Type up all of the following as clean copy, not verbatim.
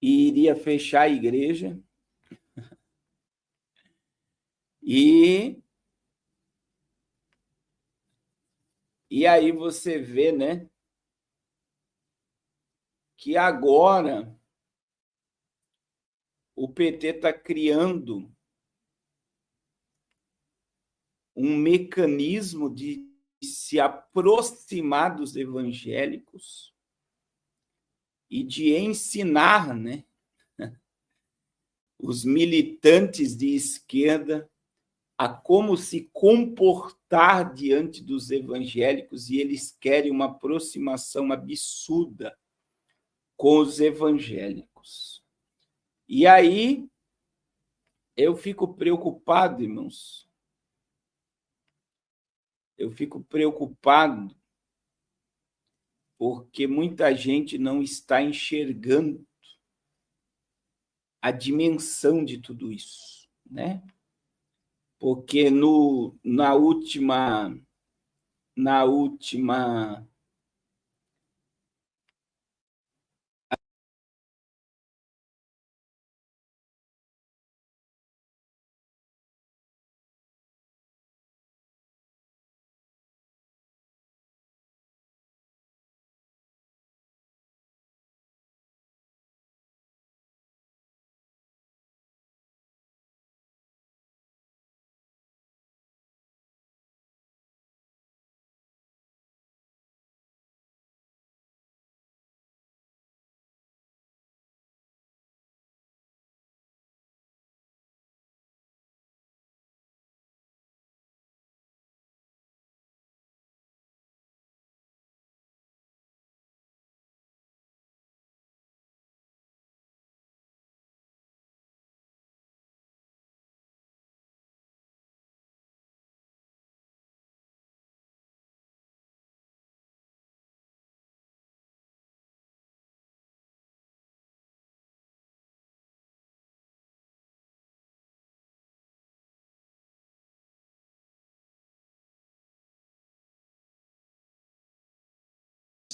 e iria fechar a igreja. E aí você vê, né, que agora o PT está criando um mecanismo de se aproximar dos evangélicos e de ensinar, né, os militantes de esquerda a como se comportar diante dos evangélicos, e eles querem uma aproximação absurda com os evangélicos. E aí eu fico preocupado, irmãos. Eu fico preocupado porque muita gente não está enxergando a dimensão de tudo isso, né? Porque na última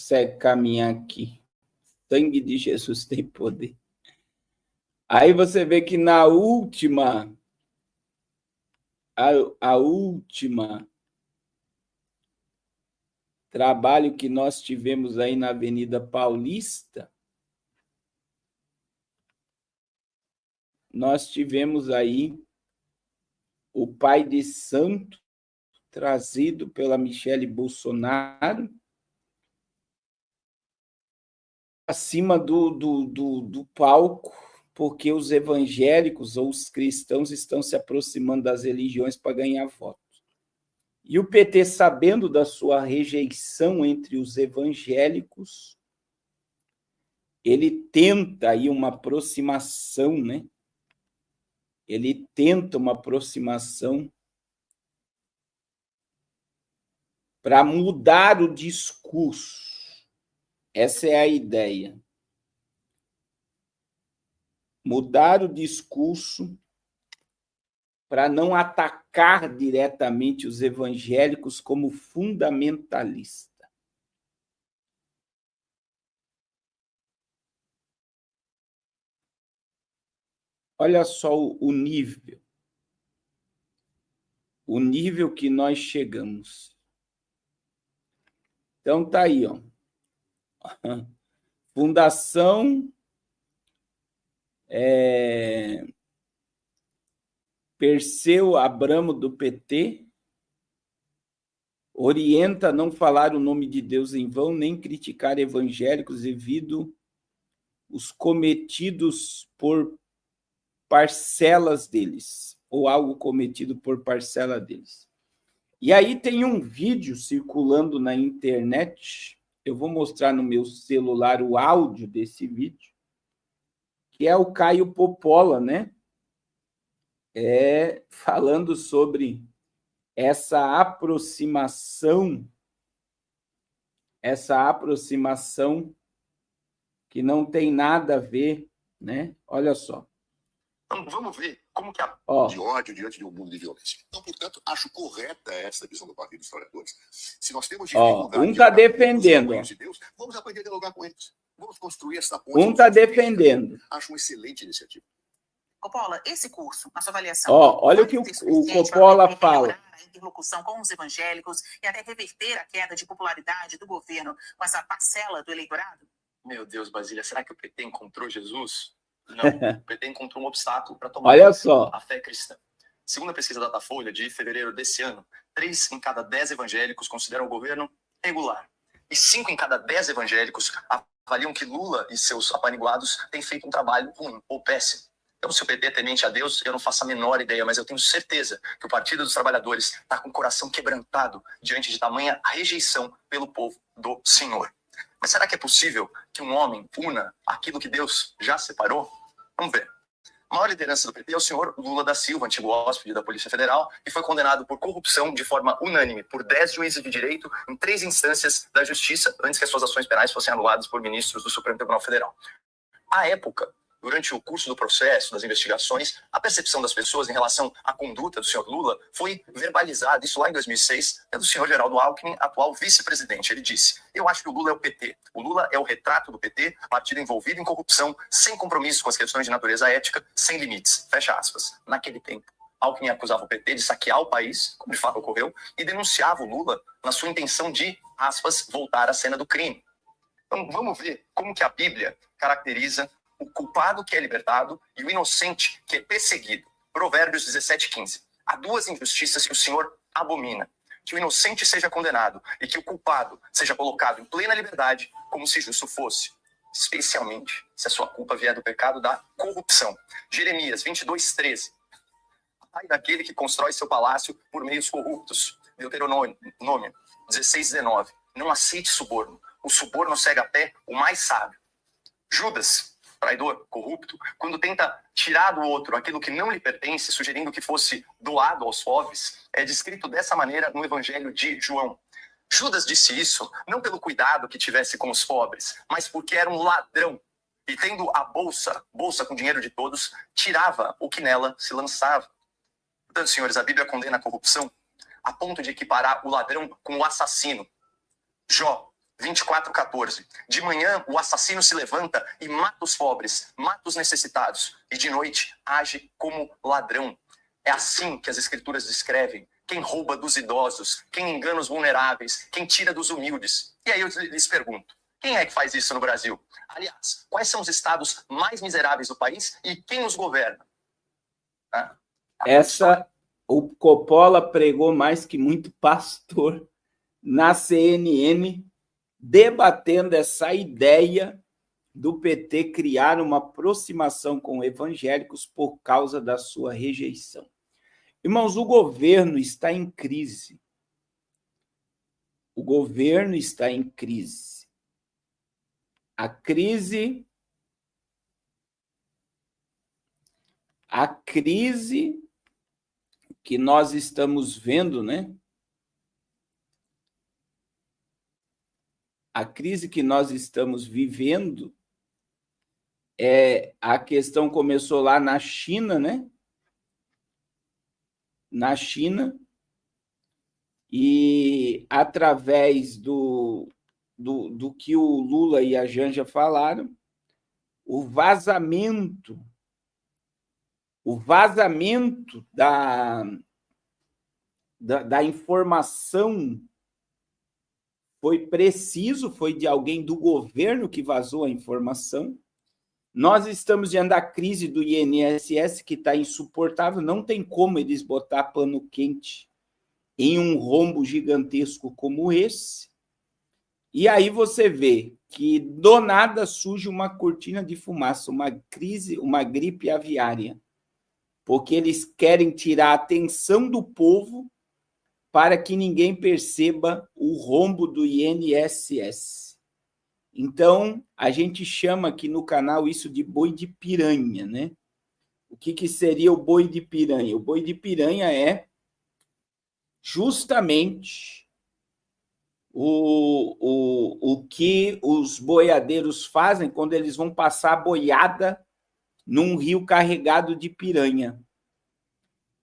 consegue caminhar aqui. Sangue de Jesus tem poder. Aí você vê que na última trabalho que nós tivemos aí na Avenida Paulista, nós tivemos aí o pai de santo trazido pela Michele Bolsonaro acima do palco, porque os evangélicos ou os cristãos estão se aproximando das religiões para ganhar voto. E o PT, sabendo da sua rejeição entre os evangélicos, ele tenta aí uma aproximação, né? Ele tenta uma aproximação para mudar o discurso. Essa é a ideia. Mudar o discurso para não atacar diretamente os evangélicos como fundamentalista. Olha só o nível que nós chegamos. Então tá aí, ó. Fundação Perseu Abramo do PT orienta a não falar o nome de Deus em vão, nem criticar evangélicos devido os cometidos por parcelas deles, ou algo cometido por parcela deles. E aí tem um vídeo circulando na internet, eu vou mostrar no meu celular o áudio desse vídeo, que é o Caio Popola, né? Falando sobre essa aproximação que não tem nada a ver, né? Olha só. Vamos ver como que há de ódio diante de um mundo de violência. Então, portanto, acho correta essa visão do Partido dos Historiadores. Se nós temos dificuldade um está defendendo. de Deus, vamos aprender a dialogar com eles. Vamos construir essa ponte. Um está defendendo. Acho uma excelente iniciativa. Coppola, esse curso, na sua avaliação... Olha o que o Coppola fala. A interlocução com os evangélicos e até reverter a queda de popularidade do governo com essa parcela do eleitorado? Meu Deus, Basília, será que o PT encontrou Jesus? Não, o PT encontrou um obstáculo para tomar Olha só. A fé cristã. Segundo a pesquisa Datafolha, de fevereiro desse ano, 3 em cada 10 evangélicos consideram o governo regular. E 5 em cada 10 evangélicos avaliam que Lula e seus apaniguados têm feito um trabalho ruim ou péssimo. Então, se o PT é temente a Deus, eu não faço a menor ideia, mas eu tenho certeza que o Partido dos Trabalhadores está com o coração quebrantado diante de tamanha rejeição pelo povo do Senhor. Mas será que é possível que um homem una aquilo que Deus já separou? Vamos ver. A maior liderança do PT é o senhor Lula da Silva, antigo hóspede da Polícia Federal, e foi condenado por corrupção de forma unânime por 10 juízes de direito em 3 instâncias da Justiça, antes que as suas ações penais fossem anuladas por ministros do Supremo Tribunal Federal. À época, durante o curso do processo, das investigações, a percepção das pessoas em relação à conduta do senhor Lula foi verbalizada, isso lá em 2006, pelo senhor Geraldo Alckmin, atual vice-presidente. Ele disse: eu acho que o Lula é o PT. O Lula é o retrato do PT, partido envolvido em corrupção, sem compromisso com as questões de natureza ética, sem limites. Fecha aspas. Naquele tempo, Alckmin acusava o PT de saquear o país, como de fato ocorreu, e denunciava o Lula na sua intenção de, aspas, voltar à cena do crime. Então, vamos ver como que a Bíblia caracteriza o culpado que é libertado e o inocente que é perseguido. Provérbios 17:15. Há 2 injustiças que o Senhor abomina: que o inocente seja condenado e que o culpado seja colocado em plena liberdade, como se justo fosse, especialmente se a sua culpa vier do pecado da corrupção. Jeremias 22:13. Ai daquele que constrói seu palácio por meios corruptos. Deuteronômio 16:19. Não aceite suborno. O suborno cega a pé o mais sábio. Judas, traidor, corrupto, quando tenta tirar do outro aquilo que não lhe pertence, sugerindo que fosse doado aos pobres, é descrito dessa maneira no Evangelho de João. Judas disse isso não pelo cuidado que tivesse com os pobres, mas porque era um ladrão e, tendo a bolsa com dinheiro de todos, tirava o que nela se lançava. Portanto, senhores, a Bíblia condena a corrupção a ponto de equiparar o ladrão com o assassino. Jó 24:14. De manhã o assassino se levanta e mata os pobres, mata os necessitados, e de noite age como ladrão. É assim que as escrituras descrevem quem rouba dos idosos, quem engana os vulneráveis, quem tira dos humildes. E aí eu lhes pergunto, quem é que faz isso no Brasil? Aliás, quais são os estados mais miseráveis do país e quem os governa? O Coppola pregou mais que muito pastor na CNN, debatendo essa ideia do PT criar uma aproximação com evangélicos por causa da sua rejeição. Irmãos, o governo está em crise. O governo está em crise. A crise que nós estamos vendo, né? A crise que nós estamos vivendo, a questão começou lá na China, né? Na China, e através do que o Lula e a Janja falaram, o vazamento da informação foi preciso, foi de alguém do governo que vazou a informação. Nós estamos diante da crise do INSS, que está insuportável, não tem como eles botar pano quente em um rombo gigantesco como esse. E aí você vê que do nada surge uma cortina de fumaça, uma crise, uma gripe aviária, porque eles querem tirar a atenção do povo para que ninguém perceba o rombo do INSS. Então, a gente chama aqui no canal isso de boi de piranha, né? O que seria o boi de piranha? O boi de piranha é justamente o que os boiadeiros fazem quando eles vão passar a boiada num rio carregado de piranha.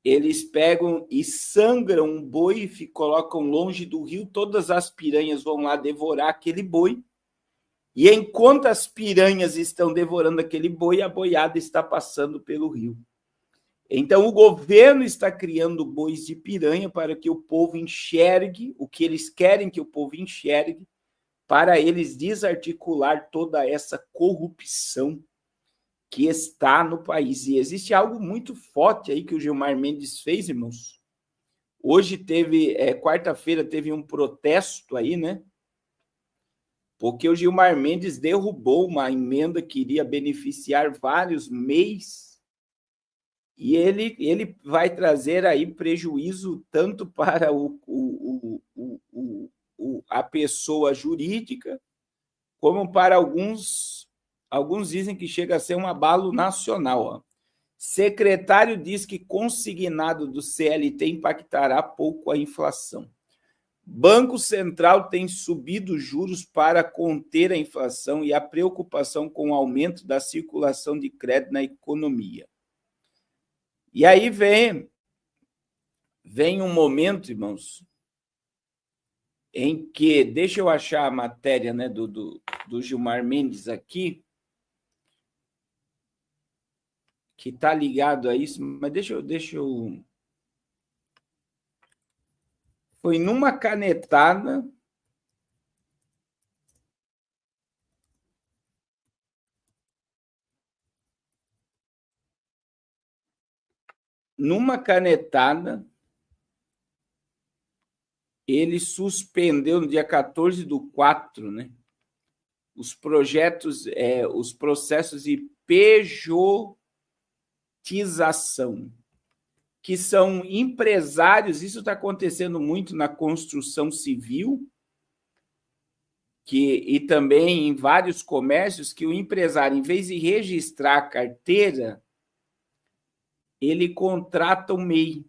Eles pegam e sangram um boi e colocam longe do rio, todas as piranhas vão lá devorar aquele boi, E enquanto as piranhas estão devorando aquele boi, a boiada está passando pelo rio. Então, o governo está criando bois de piranha para que o povo enxergue o que eles querem que o povo enxergue, para eles desarticular toda essa corrupção que está no país. E existe algo muito forte aí que o Gilmar Mendes fez, irmãos. Hoje quarta-feira, teve um protesto aí, né? Porque o Gilmar Mendes derrubou uma emenda que iria beneficiar vários MEIs, e ele vai trazer aí prejuízo tanto para a pessoa jurídica, como para alguns dizem que chega a ser um abalo nacional. Ó. Secretário diz que consignado do CLT impactará pouco a inflação. Banco Central tem subido juros para conter a inflação e a preocupação com o aumento da circulação de crédito na economia. E aí vem um momento, irmãos, em que, deixa eu achar a matéria, né, do Gilmar Mendes aqui, que está ligado a isso, mas deixa eu... Foi numa canetada... ele suspendeu no dia 14/4, né, os processos de pejotização, que são empresários, isso está acontecendo muito na construção civil, e também em vários comércios, que o empresário, em vez de registrar a carteira, ele contrata o MEI.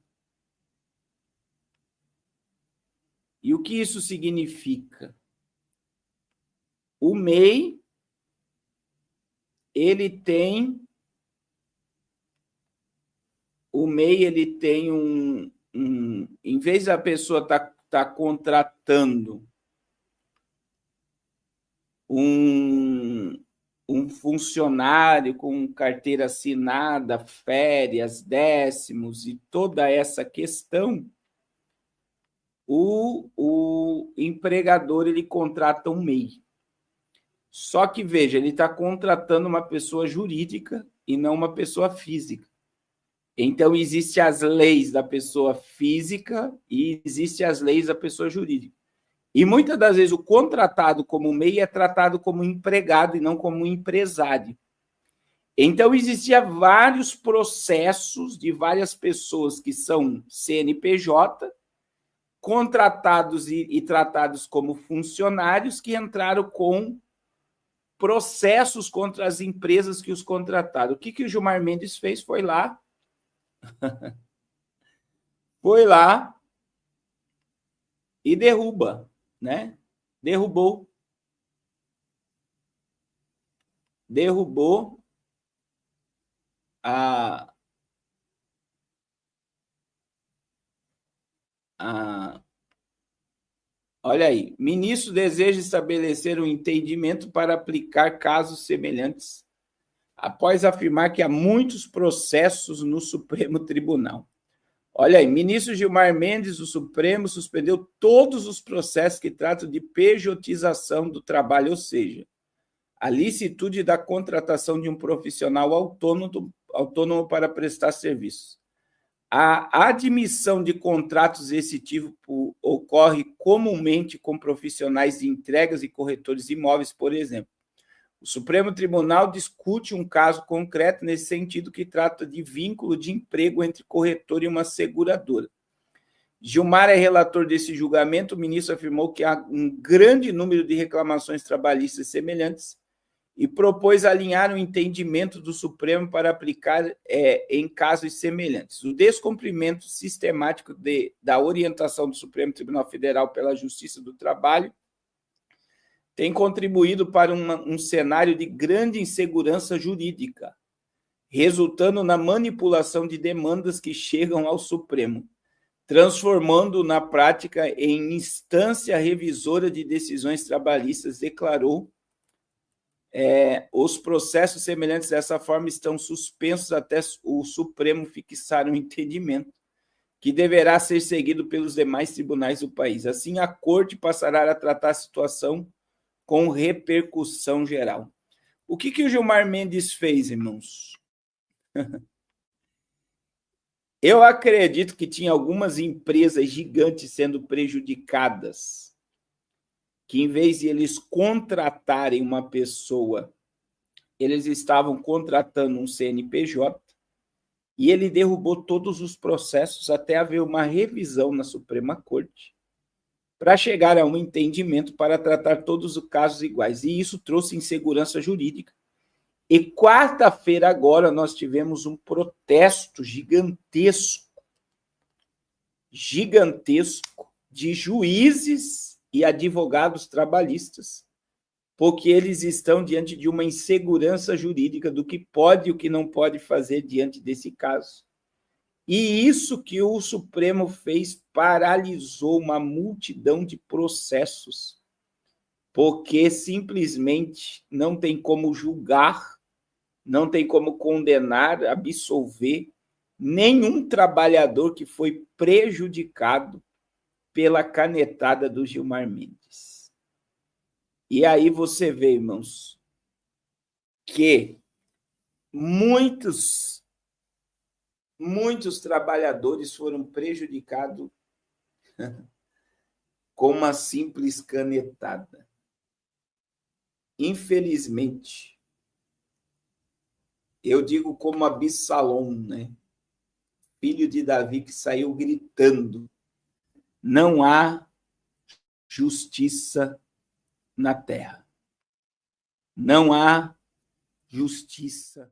E o que isso significa? O MEI, ele tem em vez da pessoa estar contratando um funcionário com carteira assinada, férias, décimos e toda essa questão, o empregador ele contrata um MEI. Só que, veja, ele está contratando uma pessoa jurídica e não uma pessoa física. Então, existem as leis da pessoa física e existem as leis da pessoa jurídica. E muitas das vezes o contratado como MEI é tratado como empregado e não como empresário. Então, existia vários processos de várias pessoas que são CNPJ, contratados e tratados como funcionários, que entraram com processos contra as empresas que os contrataram. O que o Gilmar Mendes fez? Foi lá e derruba, né? Derrubou olha aí, ministro deseja estabelecer um entendimento para aplicar casos semelhantes, após afirmar que há muitos processos no Supremo Tribunal. Olha aí, ministro Gilmar Mendes, do Supremo, suspendeu todos os processos que tratam de pejotização do trabalho, ou seja, a licitude da contratação de um profissional autônomo para prestar serviços. A admissão de contratos desse tipo ocorre comumente com profissionais de entregas e corretores de imóveis, por exemplo. O Supremo Tribunal discute um caso concreto nesse sentido, que trata de vínculo de emprego entre corretor e uma seguradora. Gilmar é relator desse julgamento. O ministro afirmou que há um grande número de reclamações trabalhistas semelhantes e propôs alinhar o entendimento do Supremo para aplicar em casos semelhantes. O descumprimento sistemático da orientação do Supremo Tribunal Federal pela Justiça do Trabalho tem contribuído para um cenário de grande insegurança jurídica, resultando na manipulação de demandas que chegam ao Supremo, transformando na prática em instância revisora de decisões trabalhistas, declarou os processos semelhantes dessa forma estão suspensos até o Supremo fixar um entendimento que deverá ser seguido pelos demais tribunais do país. Assim, a Corte passará a tratar a situação com repercussão geral. O que o Gilmar Mendes fez, irmãos? Eu acredito que tinha algumas empresas gigantes sendo prejudicadas, que em vez de eles contratarem uma pessoa, eles estavam contratando um CNPJ, e ele derrubou todos os processos até haver uma revisão na Suprema Corte, para chegar a um entendimento para tratar todos os casos iguais. E isso trouxe insegurança jurídica. E quarta-feira agora nós tivemos um protesto gigantesco de juízes e advogados trabalhistas, porque eles estão diante de uma insegurança jurídica do que pode e o que não pode fazer diante desse caso. E isso que o Supremo fez paralisou uma multidão de processos, porque simplesmente não tem como julgar, não tem como condenar, absolver nenhum trabalhador que foi prejudicado pela canetada do Gilmar Mendes. E aí você vê, irmãos, que muitos trabalhadores foram prejudicados com uma simples canetada. Infelizmente, eu digo como Absalom, né? Filho de Davi, que saiu gritando: não há justiça na terra. Não há justiça